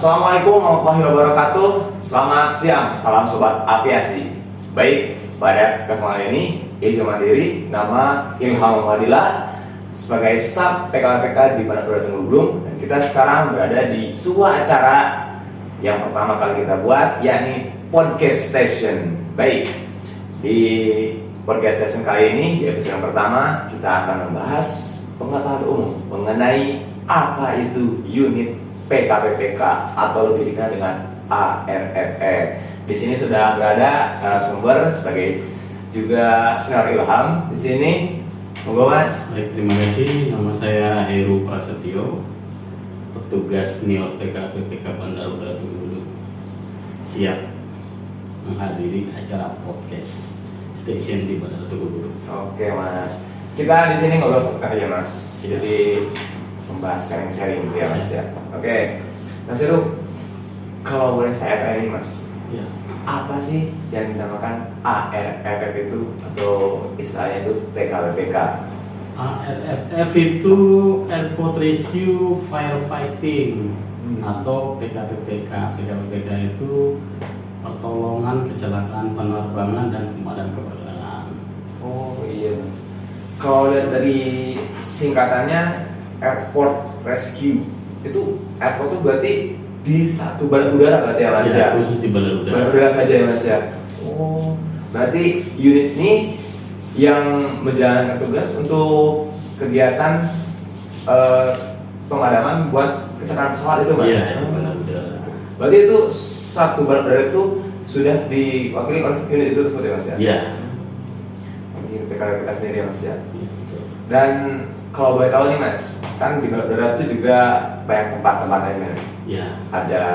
Assalamualaikum warahmatullahi wabarakatuh. Selamat siang, salam sobat aviasi. Baik, pada kesempatan ini izin mandiri, nama Ilham Fadilah sebagai staf PKPK di Bandar Udara Tunggul Blum, dan kita sekarang berada di sebuah acara yang pertama kali kita buat, yakni podcast station. Baik, di podcast station kali ini, di episode yang pertama, kita akan membahas pengetahuan umum mengenai apa itu unit PKPPK atau lebih dikenal dengan ARFF. Di sini sudah berada sumber sebagai juga senior Ilham di sini. Monggo Mas. Baik, terima kasih. Nama saya Heru Prasetyo, petugas NIOT PKPPK Bandar Udara Tunggul Blum. Siap menghadiri acara podcast station di Bandar Tunggul Blum. Oke Mas. Kita di sini ngobrol sebentar aja Mas. Jadi membahas sharing-sharing gitu ya Mas ya. Oke. Mas Heru, kalau boleh saya tanya nih Mas, Ya, apa sih yang dinamakan ARFF itu atau istilahnya itu PKPPK? ARFF itu Airport Rescue Firefighting atau PKPPK. PKPPK itu pertolongan kecelakaan penerbangan dan pemadam kebakaran. Oh iya Mas. Kalau lihat dari singkatannya Airport Rescue, itu airport itu berarti di satu balai udara berarti ya Mas ya? Khusus di balai udara. Balai udara saja ya Mas ya? Oh, berarti unit ini yang menjalankan tugas untuk kegiatan pemadaman buat kecelakaan pesawat itu Mas? Iya, balai udara. Berarti itu satu balai udara itu sudah diwakili oleh unit itu tersebut ya Mas ya? Iya. Ini PKPPK sendiri ya Mas ya? Dan kalau boleh tahu nih Mas, kan di balai udara itu juga banyak tempat-tempatnya Mas. Iya. Ada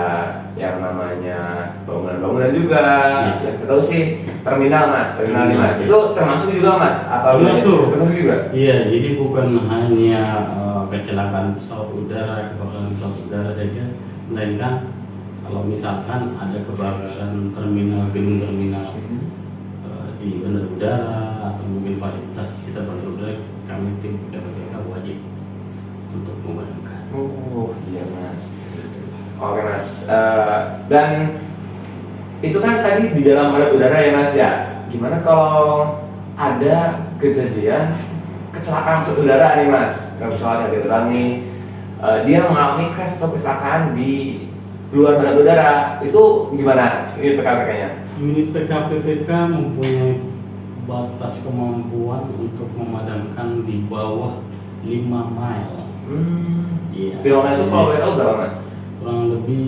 yang namanya bangunan-bangunan juga. Ya. Yang kita tahu sih terminal Mas, terminal nih Mas. Ya. Itu termasuk juga Mas? Atau termasuk juga? Iya, jadi bukan hanya kecelakaan pesawat udara, kebakaran pesawat udara saja, melainkan kalau misalkan ada kebakaran terminal, gedung terminal di bandar udara atau mungkin fasilitas di sekitar bandar udara, kami tim PKPPK wajib untuk memadamkan. Oh iya Mas. Oke Mas. Dan itu kan tadi di dalam balai udara ya Mas ya. Gimana kalau ada kejadian kecelakaan pesawat udara nih Mas? Pesawat yang diterbangin, dia mengalami crash atau kecelakaan di luar balai udara, itu gimana ini PKPK-nya? Unit PKPPK mempunyai batas kemampuan untuk memadamkan di bawah 5 mile. Iya. Di mana itu kalau boleh tahu berapa Mas? Kurang lebih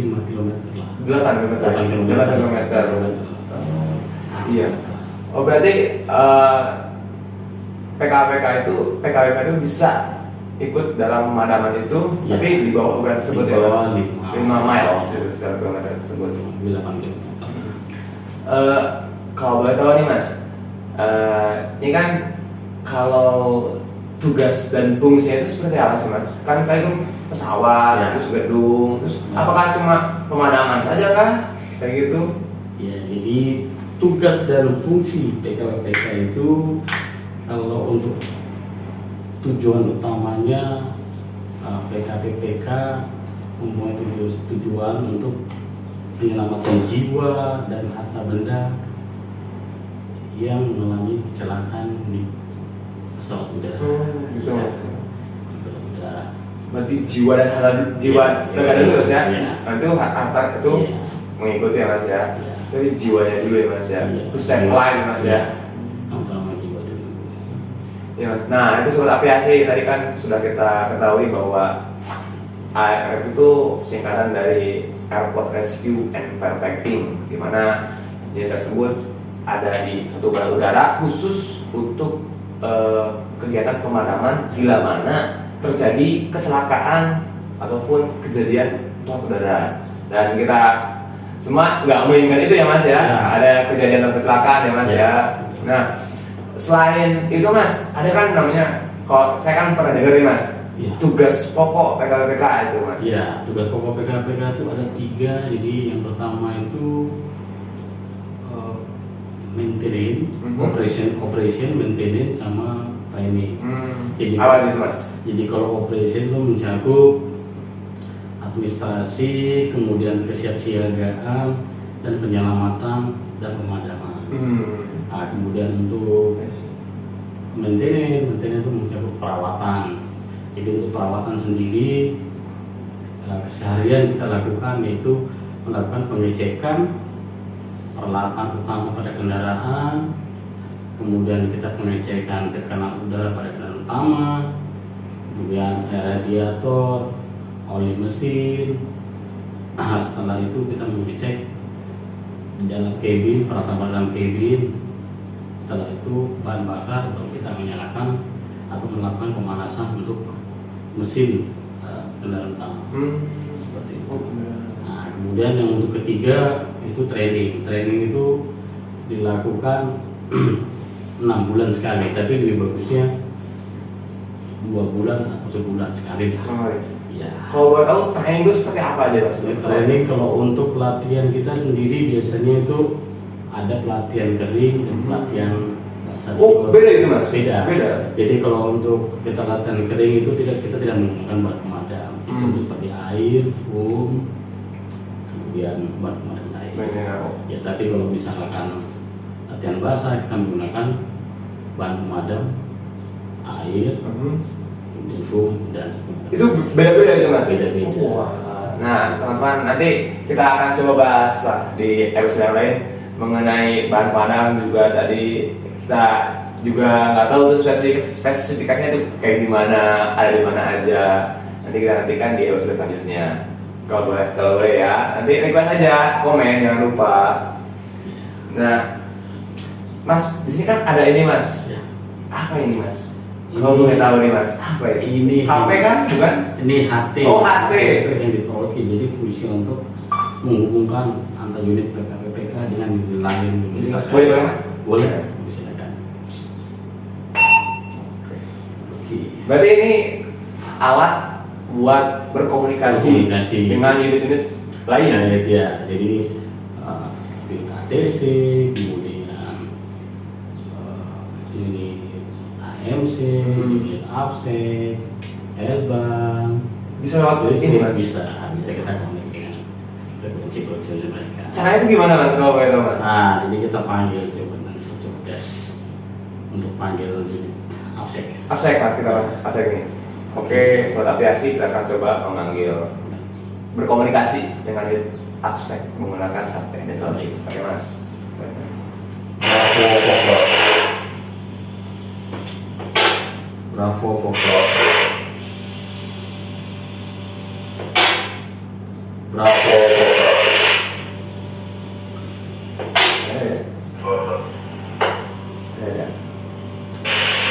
5 km lah. 8 km. Iya. Oh berarti PKPK itu bisa ikut dalam pemadaman itu, ya, tapi di bawah ukuran tersebut di ya Mas? bawah 5 mile sekitar kilometer tersebut. 8 km. Kalau boleh tahu nih Mas, ini kan kalau tugas dan fungsinya itu seperti apa sih Mas? Kan tadi itu pesawat, Ya. terus gedung, terus Ya. apakah cuma pemadaman saja kah? Kayak gitu? Ya, jadi tugas dan fungsi PKPPK itu kalau untuk tujuan utamanya PKPPK mempunyai tujuan untuk penyelamatan jiwa dan harta benda yang mengalami kecelakaan di pesawat udara. Gitu Mas. Pesawat udara. Berarti jiwa dan harta jiwa Iya, negara dulu Mas ya? iya. Nanti harta itu Iya. mengikuti ya Mas ya? Iya. Jadi jiwanya dulu ya Mas ya? Iya. To save life Mas ya? Yang utama jiwa dulu. Ya Mas. Nah itu soal aviasi tadi kan sudah kita ketahui bahwa ARF itu singkatan dari Airport Rescue and Firefighting, di mana dia tersebut ada di satu balai udara khusus untuk kegiatan pemadaman bila mana terjadi kecelakaan ataupun kejadian pesawat udara. Dan kita semua nggak menginginkan itu ya Mas ya, Ya. ada kejadian dan kecelakaan ya Mas Ya. ya. Nah selain itu Mas, ada kan namanya, kalau saya kan pernah dengar nih Mas, Ya. tugas pokok PKPPK itu Mas. Ya, tugas pokok PKPPK itu ada 3. Jadi yang pertama itu maintenance, operation, maintenance, sama training. Jadi Apa itu Mas? Jadi kalau operation itu mencakup administrasi, kemudian kesiapsiagaan dan penyelamatan dan pemadaman. Nah, kemudian untuk maintenance itu mencakup perawatan. Jadi untuk perawatan sendiri keseharian kita lakukan yaitu melakukan pengecekan peralatan utama pada kendaraan, kemudian kita pengecekan tekanan udara pada kendaraan utama, kemudian radiator, oli mesin. Setelah itu kita mengecek di dalam kabin, peralatan dalam kabin. Setelah itu bahan bakar baru kita menyalakan atau melakukan pemanasan untuk mesin kendaraan utama. Seperti itu. Nah, kemudian yang untuk ketiga itu training. Training itu dilakukan 6 bulan sekali, tapi lebih bagusnya 2 bulan atau sebulan sekali. Ya. Kalau boleh tahu training itu seperti apa aja Mas? Training kalau untuk pelatihan kita sendiri biasanya itu ada pelatihan kering dan pelatihan basah. Oh, beda itu Mas? Beda. Beda. Jadi kalau untuk kita latihan kering itu kita tidak menggunakan bahan pemadam. Itu seperti air, foam, kemudian bahan pemadam lain. Ya, tapi kalau misalkan latihan basah kita menggunakan bahan pemadam, air, kemudian foam dan pemadam. Itu beda-beda itu Mas? Beda-beda. Nah, teman-teman, nanti kita akan coba bahas lah di episode yang lain mengenai bahan pemadam. Juga tadi kita juga nggak tahu tuh spesifikasinya itu kayak gimana, ada di mana aja. Nanti kita nantikan di episode selanjutnya. Kalau boleh ya, nanti request aja, komen, jangan lupa. Nah, Mas, di sini kan ada ini Mas. Ya. Apa ini Mas? Kalau boleh tahu nih Mas, apa ini? Ini HP kan, bukan? Ini HT. Oh, HT. Itu yang ditolki. Jadi fungsi untuk menghubungkan antara unit PPK dengan unit lain. Boleh Mas? Boleh. Silakan. Oke. Berarti ini alat buat berkomunikasi dengan unit-unit lain. Ya, jadi unit ATC, kemudian unit AMC, unit APSEC, L-Band. Bisa lewat ini Mas? Bisa kita komunikasi dengan frekuensi mereka. Caranya itu gimana Mas? Kalau boleh tahu Mas? Nah, jadi kita panggil coba tes untuk panggil unit APSEC. APSEC Mas, kita APSEC ini. Oke, sobat aviasi kita akan coba memanggil berkomunikasi dengan unit APSEC menggunakan HP. Oke Mas. Bravo Foxtrot. Bravo Foxtrot.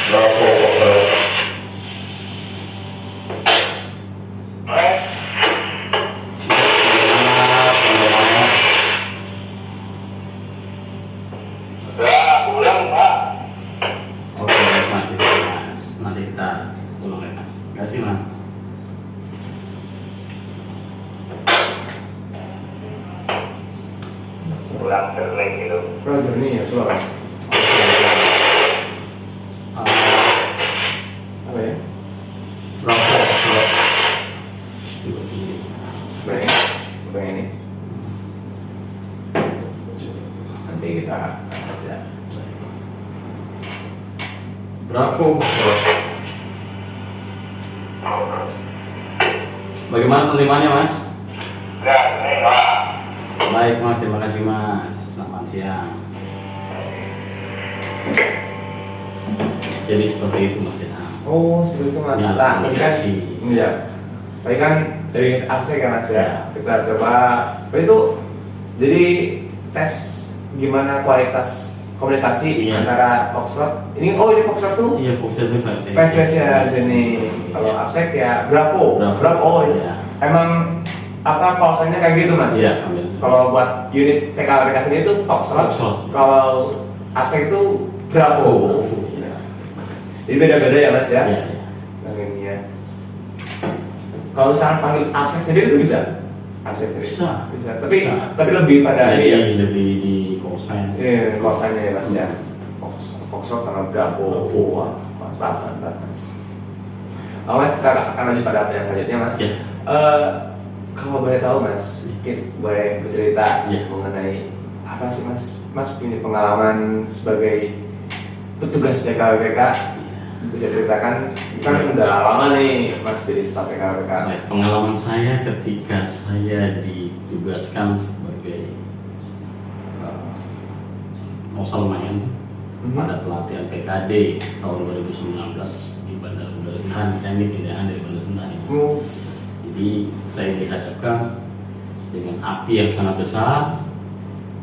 Bravo Foxtrot. Oke, baik Mas, itu Mas. Nanti kita ulang ya Mas. Terima kasih Mas. Ulang terleng gitu. Roger nih ya, coba Mas. Apa ya? Bravo Foxtrot. Baik, ini. Nanti kita baca. Bravo Foxtrot. Bagaimana penerimaannya Mas? Ya, ini Pak. Baik Mas, terima kasih Mas. Selamat siang. Jadi seperti itu Mas ya. Oh, seperti itu Mas. Ya, Nah, tadi kan, komunikasi. iya. Tadi kan dari APSEC kan Mas ya. Ya. Kita coba. Itu jadi tes gimana kualitas komunikasi Iya. antara Foxtrot. Ini Foxtrot tuh Iya, Foxtrot ini versi. PSS aja nih. Kalau APSEC ya Bravo. Oh, Iya. emang apa pausannya kayak gitu Mas? Iya, ambil. Kalau buat unit PKWK sendiri itu Foxtrot. Foxtrot. Kalau APSEC itu Bravo. Iya. Jadi beda-beda ya Mas ya? Iya. Yang ini ya. Kalau misalnya panggil APSEC sendiri itu bisa? APSEC sendiri? Bisa. Tapi lebih pada Jadi ini ya? lebih di kosan. Iya, kosannya ya Mas ya? Foxtrot sama Bravo. Bravo. Wah, mantap Mas. Mas, kita akan lanjut pada pertanyaan selanjutnya Mas. Ya. Kalau boleh tahu Mas, mungkin boleh bercerita Iya. mengenai apa sih Mas? Mas punya pengalaman sebagai petugas PKWBK? Bisa ceritakan, kan udah lama nih Mas jadi staf PKWBK. Ya, pengalaman saya ketika saya ditugaskan sebagai Noselman pada pelatihan PKD tahun 2019 di Bandara Udara Sentani. Saya ini pindahan dari Bandara Sentani. Jadi saya dihadapkan dengan api yang sangat besar,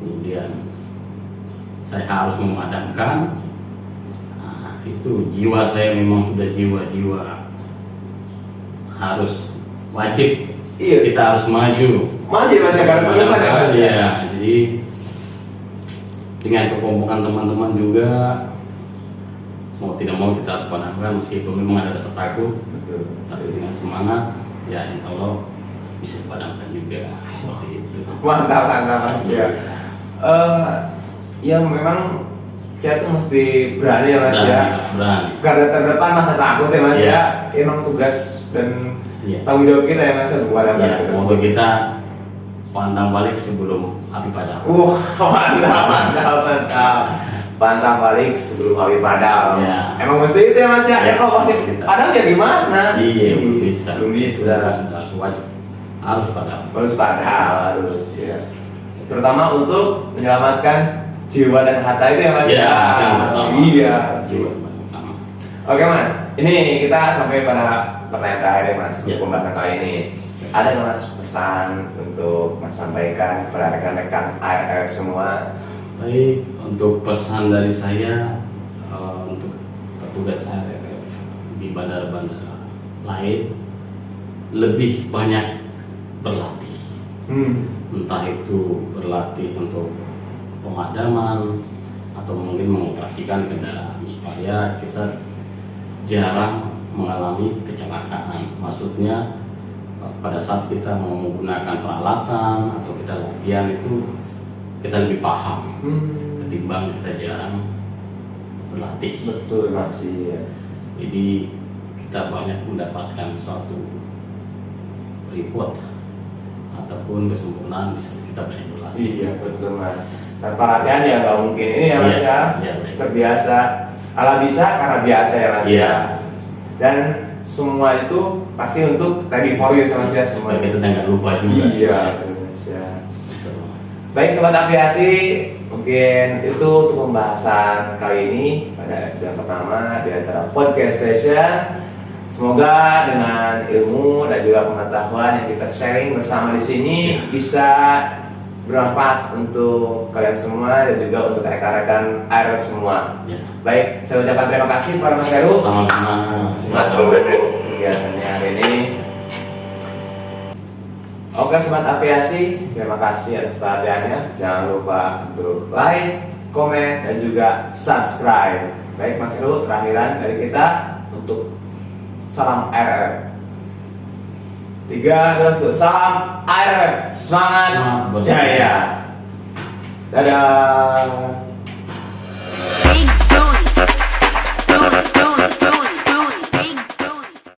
kemudian saya harus memadamkan. Nah, itu jiwa saya memang sudah jiwa-jiwa harus wajib. Iya. Kita harus maju. Maju Mas ya, karena bukan ya Mas. Ya, jadi dengan kekompokan teman-teman juga mau tidak mau kita harus padamkan meskipun memang ada rasa takut, Betul. tapi dengan semangat ya insya Allah bisa dipadamkan juga. Seperti itu. Mantap Mas ya. Ya memang kita tuh mesti berani ya Mas Berani, ya. harus berani. Garda terdepan masa takut ya Mas Iya. ya. Emang tugas dan Iya. tanggung jawab kita ya Mas ya untuk memadamkan Ya, itu moto tersebut. kita pandang balik sebelum api padam. Mantap. Pantang balik sebelum api padam. Iya. Emang mesti itu ya Mas ya. Iya, Kalau masih kita. padam ya gimana? Iya, belum bisa. Belum bisa. Harus wajib. Harus padam. Harus padam harus ya. Terutama untuk menyelamatkan jiwa dan harta itu ya Mas Iya, ya. yang pertama. Iya. Jiwa paling utama. Oke Mas, ini kita sampai pada pertanyaan terakhir ya Mas untuk Ya. pembahasan kali ini. Ada nggak Mas pesan untuk Mas sampaikan kepada rekan-rekan ARF semua? Baik, untuk pesan dari saya untuk petugas ARF di bandara-bandara lain lebih banyak berlatih. Entah itu berlatih untuk pemadaman atau mungkin mengoperasikan kendaraan supaya kita jarang mengalami kecelakaan. Maksudnya pada saat kita mau menggunakan peralatan atau kita latihan itu kita lebih paham ketimbang kita jarang berlatih. Betul Mas ya. Jadi kita banyak mendapatkan suatu reward ataupun kesempurnaan di saat kita banyak berlatih. Iya betul Mas. Tanpa latihan ya nggak mungkin ini ya Mas Iya, ya. iya, baik. Terbiasa. Kalau bisa karena biasa ya Mas Iya. ya. Dan semua itu pasti untuk ready for you sama Mas ya semua. Supaya kita nggak lupa juga. Iya betul Mas ya. Betul. Baik Sobat Aviasi, mungkin itu untuk pembahasan kali ini pada episode pertama di acara Podcast Station. Semoga dengan ilmu dan juga pengetahuan yang kita sharing bersama di sini bisa bermanfaat untuk kalian semua dan juga untuk rekan-rekan ARF semua. Ya. Baik, saya ucapkan terima kasih kepada Mas Heru. Sama-sama. Semangat semoga kegiatannya hari ini. Oke Sobat Aviasi, terima kasih atas perhatiannya. Jangan lupa untuk like, komen, dan juga subscribe. Baik Mas Heru, terakhiran dari kita untuk salam ARF. 3, 2, 1, salam ARF. Semangat Semangat jaya. Dadah.